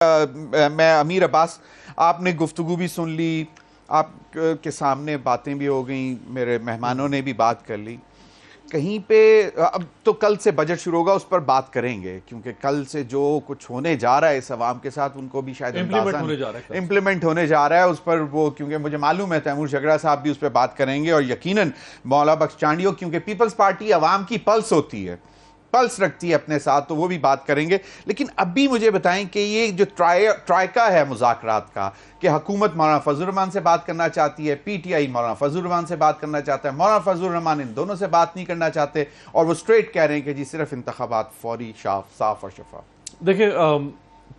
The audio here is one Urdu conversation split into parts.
میں امیر عباس، آپ نے گفتگو بھی سن لی، آپ کے سامنے باتیں بھی ہو گئیں، میرے مہمانوں نے بھی بات کر لی. کہیں پہ اب تو کل سے بجٹ شروع ہوگا، اس پر بات کریں گے، کیونکہ کل سے جو کچھ ہونے جا رہا ہے اس عوام کے ساتھ ان کو بھی شاید اندازہ امپلیمنٹ ہونے جا رہا ہے اس پر، وہ کیونکہ مجھے معلوم ہے تیمور جھگڑا صاحب بھی اس پہ بات کریں گے، اور یقیناً مولا بخش چانڈیو، کیونکہ پیپلز پارٹی عوام کی پلس ہوتی ہے، پلس رکھتی ہے اپنے ساتھ، تو وہ بھی بات کریں گے. لیکن اب بھی مجھے بتائیں کہ یہ جو ٹرائکا ہے مذاکرات کا، کہ حکومت مولانا فضل الرحمان سے بات کرنا چاہتی ہے، پی ٹی آئی مولانا فضل الرحمان سے بات کرنا چاہتا ہے، مولانا فضل الرحمان ان دونوں سے بات نہیں کرنا چاہتے، اور وہ اسٹریٹ کہہ رہے ہیں کہ جی صرف انتخابات فوری، صاف اور شفاف. دیکھیں،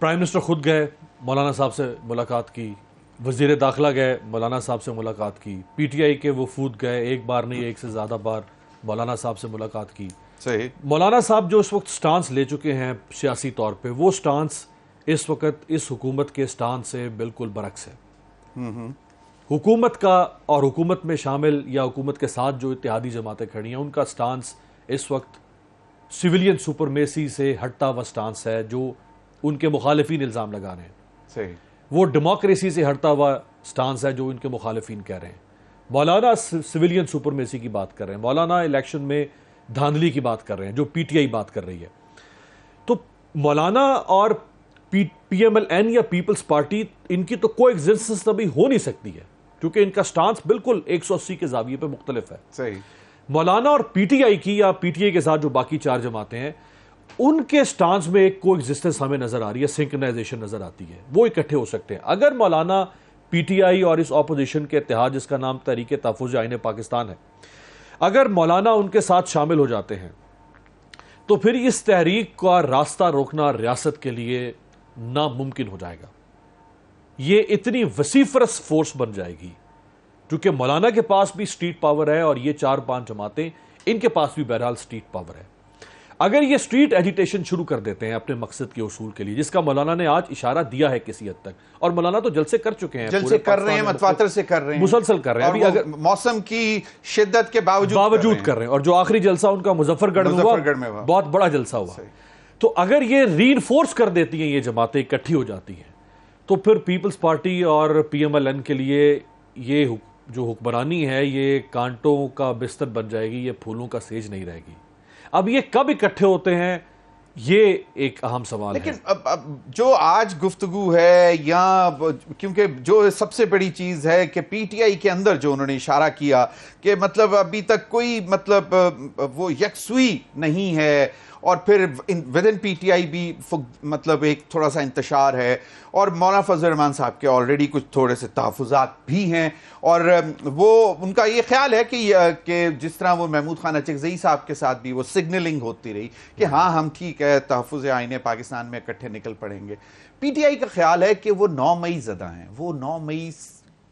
پرائم منسٹر خود گئے، مولانا صاحب سے ملاقات کی، وزیر داخلہ گئے، مولانا صاحب سے ملاقات کی، پی ٹی آئی کے وفود گئے، ایک بار نہیں ایک سے زیادہ بار مولانا صاحب سے ملاقات کی. صحیح. مولانا صاحب جو اس وقت سٹانس لے چکے ہیں سیاسی طور پہ، وہ سٹانس اس وقت اس حکومت کے سٹانس سے بالکل برعکس ہے. حکومت کا اور حکومت میں شامل یا حکومت کے ساتھ جو اتحادی جماعتیں کھڑی ہیں، ان کا سٹانس اس وقت سویلین سپرمیسی سے ہٹتا ہوا سٹانس ہے، جو ان کے مخالفین الزام لگا رہے ہیں. صحیح. وہ ڈیموکریسی سے ہٹتا ہوا سٹانس ہے جو ان کے مخالفین کہہ رہے ہیں. مولانا سویلین سپرمیسی کی بات کر رہے ہیں، مولانا الیکشن میں دھاندلی کی بات کر رہے ہیں، جو پی ٹی آئی بات کر رہی ہے. تو مولانا اور پی ایم ایل این یا پیپلز پارٹی، ان کی تو کوئی ایگزسٹنس ابھی ہو نہیں سکتی ہے، کیونکہ ان کا سٹانس بالکل 180 کے زاویے پہ مختلف ہے. صحیح. مولانا اور پی ٹی آئی کی یا پی ٹی آئی کے ساتھ جو باقی چار جماعتیں ہیں، ان کے سٹانس میں ایک کو ایگزسٹنس ہمیں نظر آ رہی ہے، سنکرنائزیشن نظر آتی ہے، وہ اکٹھے ہو سکتے ہیں. اگر مولانا، پی ٹی آئی اور اس اپوزیشن کے اتحاد جس کا نام تحریک تحفظ آئین پاکستان ہے، اگر مولانا ان کے ساتھ شامل ہو جاتے ہیں تو پھر اس تحریک کا راستہ روکنا ریاست کے لیے ناممکن ہو جائے گا. یہ اتنی وسیفرس فورس بن جائے گی، کیونکہ مولانا کے پاس بھی سٹریٹ پاور ہے، اور یہ 4-5 جماعتیں ان کے پاس بھی بہرحال سٹریٹ پاور ہے. اگر یہ سٹریٹ ایجیٹیشن شروع کر دیتے ہیں اپنے مقصد کے حصول کے لیے، جس کا مولانا نے آج اشارہ دیا ہے کسی حد تک، اور مولانا تو جلسے کر چکے ہیں، جلسے کر رہے ہیں، متواتر سے کر رہے ہیں، مسلسل کر رہے ہیں، ابھی اگر موسم کی شدت کے باوجود کر رہے ہیں. اور جو آخری جلسہ ان کا مظفر گڑھ میں ہوا، بہت بڑا جلسہ ہوا. تو اگر یہ ری انفورس کر دیتی ہیں، یہ جماعتیں اکٹھی ہو جاتی ہیں، تو پھر پیپلز پارٹی اور پی ایم ایل این کے لیے یہ جو حکمرانی ہے، یہ کانٹوں کا بستر بن جائے گی، یہ پھولوں کا سیج نہیں رہے گی. اب یہ کب اکٹھے ہوتے ہیں، یہ ایک اہم سوال ہے. لیکن جو آج گفتگو ہے، یا کیونکہ جو سب سے بڑی چیز ہے کہ پی ٹی آئی کے اندر جو انہوں نے اشارہ کیا کہ مطلب ابھی تک کوئی مطلب وہ یکسوئی نہیں ہے، اور پھر with in P T I بھی مطلب ایک تھوڑا سا انتشار ہے، اور مولانا فضل الرحمان صاحب کے آلریڈی کچھ تھوڑے سے تحفظات بھی ہیں، اور وہ ان کا یہ خیال ہے کہ جس طرح وہ محمود خان اچکزئی صاحب کے ساتھ بھی وہ سگنلنگ ہوتی رہی کہ ہاں ہم ٹھیک ہے، تحفظ آئین پاکستان میں اکٹھے نکل پڑیں گے. پی ٹی آئی کا خیال ہے کہ وہ 9 مئی زدہ ہیں، وہ 9 مئی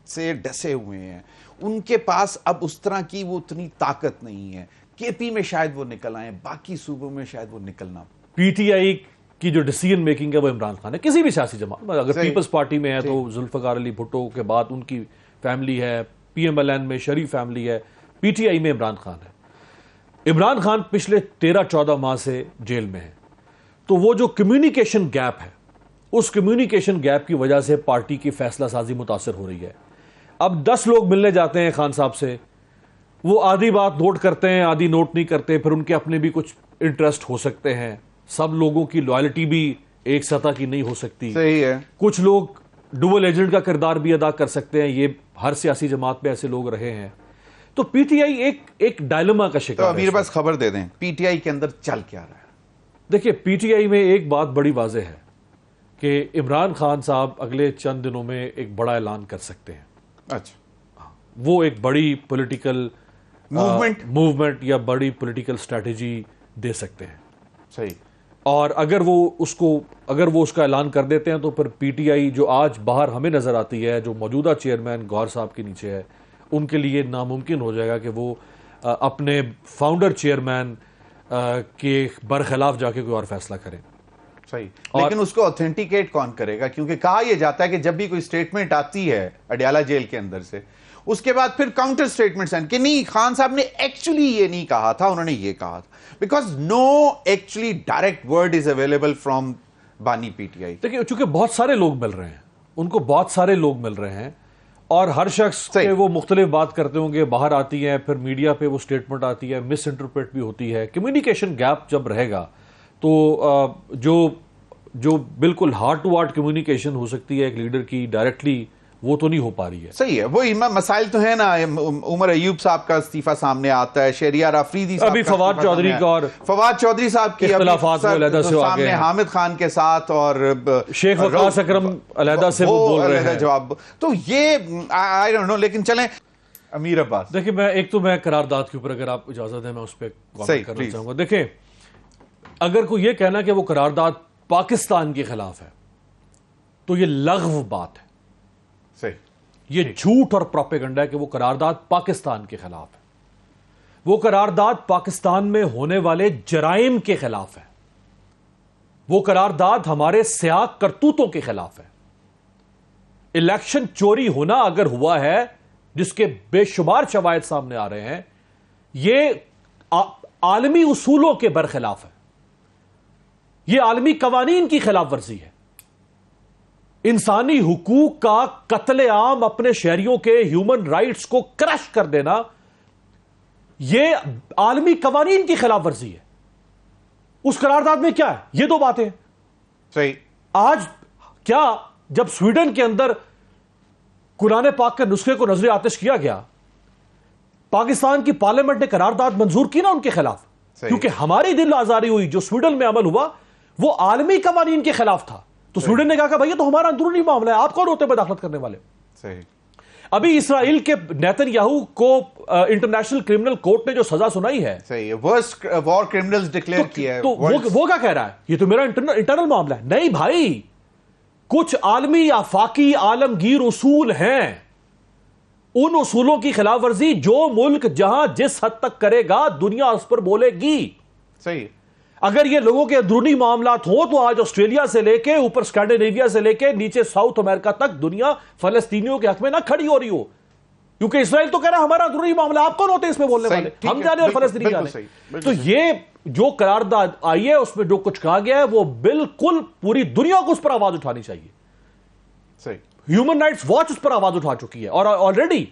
سے ڈسے ہوئے ہیں، ان کے پاس اب اس طرح کی وہ اتنی طاقت نہیں ہے. کے پی میں شاید وہ نکل آئیں، باقی صوبوں میں شاید وہ نکلنا. پی ٹی آئی کی جو ڈیسیژن میکنگ ہے وہ عمران خان ہے، کسی بھی سیاسی جماعت، اگر پیپلز پارٹی میں ہے تو ذوالفقار علی بھٹو کے بعد ان کی فیملی ہے، پی ایم ایل این میں شریف فیملی ہے، پی ٹی آئی میں عمران خان ہے. عمران خان پچھلے 13-14 ماہ سے جیل میں ہے، تو وہ جو کمیونیکیشن گیپ ہے، اس کمیونیکیشن گیپ کی وجہ سے پارٹی کی فیصلہ سازی متاثر ہو رہی ہے. اب 10 لوگ ملنے جاتے ہیں خان صاحب سے، وہ آدھی بات نوٹ کرتے ہیں، آدھی نوٹ نہیں کرتے، پھر ان کے اپنے بھی کچھ انٹرسٹ ہو سکتے ہیں، سب لوگوں کی لائلٹی بھی ایک سطح کی نہیں ہو سکتی. صحیح ہے. کچھ لوگ ڈوبل ایجنٹ کا کردار بھی ادا کر سکتے ہیں، یہ ہر سیاسی جماعت پہ ایسے لوگ رہے ہیں. تو پی ٹی آئی ایک ڈائلما کا شکار ہے. تو امیر بس خبر دے دیں پی ٹی آئی کے اندر چل کیا رہا ہے. دیکھیے، پی ٹی آئی میں ایک بات بڑی واضح ہے کہ عمران خان صاحب اگلے چند دنوں میں ایک بڑا اعلان کر سکتے ہیں. اچھا. وہ ایک بڑی پولیٹیکل موومنٹ یا بڑی پولیٹیکل اسٹریٹجی دے سکتے ہیں. صحیح. اور اگر وہ اس کا اعلان کر دیتے ہیں تو پھر پی ٹی آئی جو آج باہر ہمیں نظر آتی ہے، جو موجودہ چیئرمین گور صاحب کے نیچے ہے، ان کے لیے ناممکن ہو جائے گا کہ وہ اپنے فاؤنڈر چیئرمین کے برخلاف جا کے کوئی اور فیصلہ کریں. صحیح. لیکن اس کو اوتھینٹیکیٹ کون کرے گا؟ کیونکہ کہا یہ جاتا ہے کہ جب بھی کوئی سٹیٹمنٹ آتی ہے اڈیالہ جیل کے اندر سے، اس کے بعد پھر کاؤنٹر سٹیٹمنٹس ہیں کہ نہیں، خان صاحب نے ایکچولی یہ نہیں کہا تھا، انہوں نے یہ کہا تھا. Because no actually direct word is available from بانی پی ٹی آئی. دیکھیں چونکہ بہت سارے لوگ مل رہے ہیں, ان کو بہت سارے لوگ مل رہے ہیں, اور ہر شخص کے وہ مختلف بات کرتے ہوں گے, باہر آتی ہیں, پھر میڈیا پہ وہ سٹیٹمنٹ آتی ہے, مس انٹرپریٹ بھی ہوتی ہے. کمیونیکیشن گیپ جب رہے گا تو جو بالکل ہارٹ ٹو ہارٹ کمیونیکیشن ہو سکتی ہے ایک لیڈر کی ڈائریکٹلی, وہ تو نہیں ہو پا رہی ہے. صحیح ہے, وہی مسائل تو ہے نا. عمر ایوب صاحب کا استعفیٰ سامنے آتا ہے, شہریار آفریدی صاحب ابھی فواد چودھری کا, اور فواد چودھری صاحب کی اختلافات علیحدہ سے سامنے حامد خان کے ساتھ, اور شیخ وقاص اکرم علیحدہ سے وہ بول رہے ہیں جواب. تو یہ آئی ڈونٹ نو, لیکن چلیں امیر عباس. دیکھیں میں قرارداد کے اوپر اگر آپ اجازت دیں میں اس پہ کامنٹ کرنا چاہوں گا. دیکھیں اگر کوئی یہ کہنا کہ وہ قرارداد پاکستان کے خلاف ہے تو یہ لغو بات ہے. صحیح, یہ جھوٹ اور پروپیگنڈا ہے کہ وہ قرارداد پاکستان کے خلاف ہے. وہ قرارداد پاکستان میں ہونے والے جرائم کے خلاف ہے. وہ قرارداد ہمارے سیاہ کرتوتوں کے خلاف ہے. الیکشن چوری ہونا اگر ہوا ہے, جس کے بے شمار شواہد سامنے آ رہے ہیں, یہ عالمی اصولوں کے برخلاف ہے. یہ عالمی قوانین کی خلاف ورزی ہے. انسانی حقوق کا قتل عام, اپنے شہریوں کے ہیومن رائٹس کو کرش کر دینا, یہ عالمی قوانین کی خلاف ورزی ہے. اس قرارداد میں کیا ہے؟ یہ دو باتیں. صحیح. آج کیا جب سویڈن کے اندر قرآن پاک کے نسخے کو نظر آتش کیا گیا, پاکستان کی پارلیمنٹ نے قرارداد منظور کی نا ان کے خلاف, کیونکہ ہماری دل آزاری ہوئی. جو سویڈن میں عمل ہوا وہ عالمی قوانین کے خلاف تھا. تو سویڈن نے کہا کہ بھائی تو ہمارا اندرونی معاملہ ہے, آپ کون ہوتے ہیں مداخلت کرنے والے. صحیح. ابھی اسرائیل کے نیتن یاہو کو انٹرنیشنل کرمنل کورٹ نے جو سزا سنائی ہے, صحیح, ورسٹ وار کرمنلز ڈکلیئر کیا ہے, تو وہ کیا کہہ رہا ہے, یہ تو میرا انٹرنل معاملہ ہے. نہیں بھائی, کچھ عالمی آفاقی عالمگیر اصول ہیں. ان اصولوں کی خلاف ورزی جو ملک جہاں جس حد تک کرے گا دنیا اس پر بولے گی. صحیح. اگر یہ لوگوں کے اندرونی معاملات ہوں تو آج آسٹریلیا سے لے کے اوپر اسکینڈینیویا سے لے کے نیچے ساؤتھ امریکہ تک دنیا فلسطینیوں کے حق میں نہ کھڑی ہو رہی ہو, کیونکہ اسرائیل تو کہہ رہا ہے ہمارا اندرونی معاملہ, آپ کون ہوتے ہیں اس میں بولنے والے, ہم جانے اور فلسطینی جانے. تو یہ جو قرارداد آئی ہے اس میں جو کچھ کہا گیا ہے وہ بالکل پوری دنیا کو اس پر آواز اٹھانی چاہیے. صحیح. ہیومن رائٹس واچ اس پر آواز اٹھا چکی ہے, اور already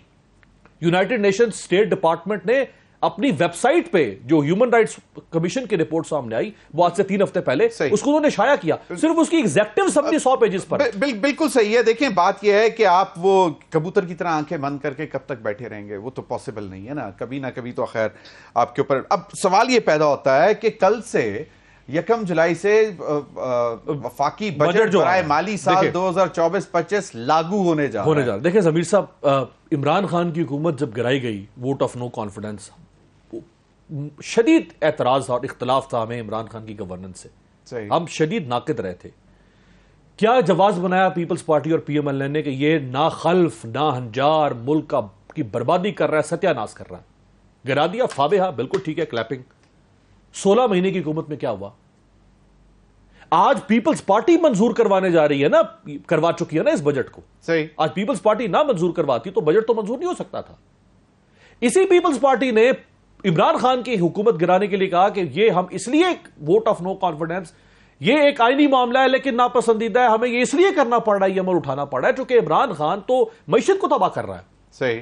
United nation state department نے اپنی ویب سائٹ پہ جو ہیومن رائٹس کمیشن کی رپورٹ سامنے آئی وہ آج سے 3 ہفتے پہلے, اس کو انہوں نے شائع کیا, صرف اس کی ایگزیکٹو سمری 100 پیجز پر. بالکل صحیح ہے. دیکھیں بات یہ ہے کہ آپ وہ کبوتر کی طرح آنکھیں بند کر کے کب تک بیٹھے رہیں گے, وہ تو پاسبل نہیں ہے نا. کبھی نہ کبھی تو خیر آپ کے اوپر. اب سوال یہ پیدا ہوتا ہے کہ کل سے 1 جولائی سے وفاقی بجٹ برائے مالی سال 2024-25 لاگو ہونے جا رہا ہے. دیکھیں ضمیر صاحب, عمران خان کی حکومت جب گرائی گئی, ووٹ آف نو کانفیڈنس, شدید اعتراض اور اختلاف تھا ہمیں عمران خان کی گورننس سے. ہم شدید ناقد رہے تھے. کیا جواز بنایا پیپلز پارٹی اور پی ایم ایل این نے کہ یہ نا خلف نا ہنجار ملک کی بربادی کر رہا ہے, ستیہ ناش کر رہا ہے. گرا دیا, فابہا, بالکل ٹھیک ہے, کلیپنگ. 16 مہینے کی حکومت میں کیا ہوا؟ آج پیپلز پارٹی منظور کروانے جا رہی ہے نا, کروا چکی ہے نا اس بجٹ کو. آج پیپلز پارٹی نہ منظور کرواتی تو بجٹ تو منظور نہیں ہو سکتا تھا. اسی پیپلز پارٹی نے عمران خان کی حکومت گرانے کے لیے کہا کہ یہ ہم اس لیے ووٹ آف نو کانفیڈنس, یہ ایک آئینی معاملہ ہے لیکن ناپسندیدہ ہے, ہمیں یہ اس لیے کرنا پڑ رہا ہے, یہ عمل اٹھانا پڑ رہا ہے چونکہ عمران خان تو معیشت کو تباہ کر رہا ہے. صحیح.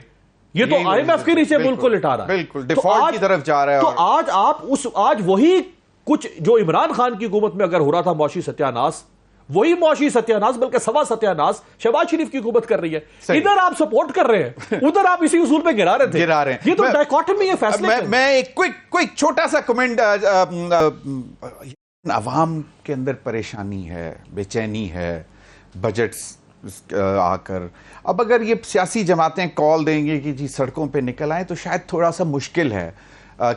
یہ تو آئی ایم ایف کے نیچے ملک کو لٹا رہا ہے, بالکل ڈیفالٹ کی طرف جا رہا ہے. تو آج وہی کچھ جو عمران خان کی حکومت میں اگر ہو رہا تھا معاشی ستیہ ناش, وہی معاشی ستیہ ناش بلکہ سوا ستیہ ناش شہباز شریف کی حکومت کر رہی ہے. ادھر آپ سپورٹ کر رہے ہیں, ادھر آپ اسی اصول پہ گرا رہے تھے. یہ تو ڈائیکاٹمی ہے فیصلے. میں ایک کوئک چھوٹا سا کمنٹ, عوام کے اندر پریشانی ہے, بے چینی ہے بجٹس آ کر. اب اگر یہ سیاسی جماعتیں کال دیں گے کہ جی سڑکوں پہ نکل آئیں تو شاید تھوڑا سا مشکل ہے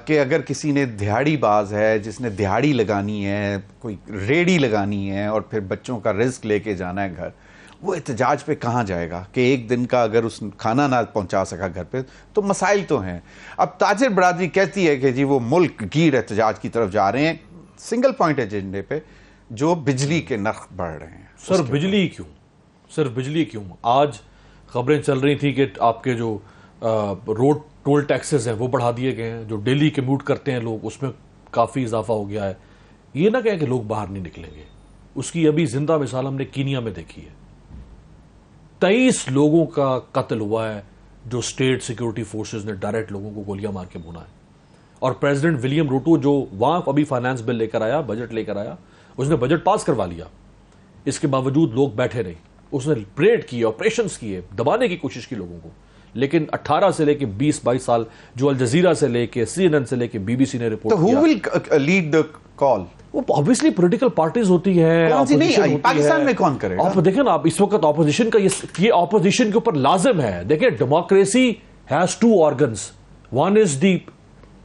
کہ اگر کسی نے دہاڑی باز ہے جس نے دہاڑی لگانی ہے, کوئی ریڑھی لگانی ہے اور پھر بچوں کا رزق لے کے جانا ہے گھر, وہ احتجاج پہ کہاں جائے گا کہ ایک دن کا اگر اس کھانا نہ پہنچا سکا گھر پہ تو مسائل تو ہیں. اب تاجر برادری کہتی ہے کہ جی وہ ملک گیر احتجاج کی طرف جا رہے ہیں سنگل پوائنٹ ایجنڈے پہ, جو بجلی کے نرخ بڑھ رہے ہیں. سر بجلی کیوں, صرف بجلی کیوں؟ آج خبریں چل رہی تھیں کہ آپ کے جو روڈ ٹول ٹیکسز ہیں وہ بڑھا دیے گئے ہیں, جو ڈیلی کمیوٹ کرتے ہیں لوگ اس میں کافی اضافہ ہو گیا ہے. یہ نہ کہیں کہ لوگ باہر نہیں نکلیں گے, اس کی ابھی زندہ مثال ہم نے کینیا میں دیکھی ہے. 23 لوگوں کا قتل ہوا ہے جو اسٹیٹ سیکیورٹی فورسز نے ڈائریکٹ لوگوں کو گولیاں مار کے بھونا ہے. اور پریزیڈنٹ ولیم روٹو جو وہاں ابھی فائنانس بل لے کر آیا, بجٹ لے کر آیا, اس نے بجٹ پاس کروا لیا. اس کے باوجود لوگ بیٹھے رہے, اس نے پریڈ کیے, آپریشنز کیے, دبانے کی کوشش کی لوگوں کو. لیکن 18 سے لے کے 20-22 سال جو الجزیرہ سے لے کے CNN سے لے کے BBC نے رپورٹ تو who will lead the call? وہ obviously پولیٹیکل پارٹیز ہوتی ہیں. کون سی نہیں آئی پاکستان میں کون کرے گا؟ آپ دیکھیں نا, آپ اس وقت اپوزیشن کا یہ اپوزیشن کے اوپر لازم ہے. دیکھیں democracy has 2 organs. One is the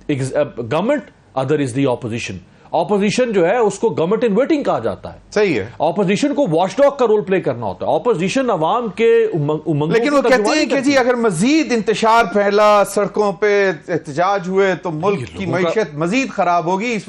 government, other is the opposition. Opposition جو ہے اس کو گورنمنٹ ان ویٹنگ کہا جاتا ہے. صحیح ہے. اپوزیشن کو واچ ڈاگ کا رول پلے کرنا ہوتا ہے. اپوزیشن عوام کے امنگوں, لیکن وہ کہتے ہیں کہ جی اگر مزید انتشار پھیلا, سڑکوں پہ احتجاج ہوئے تو ملک کی معیشت مزید خراب ہوگی. اس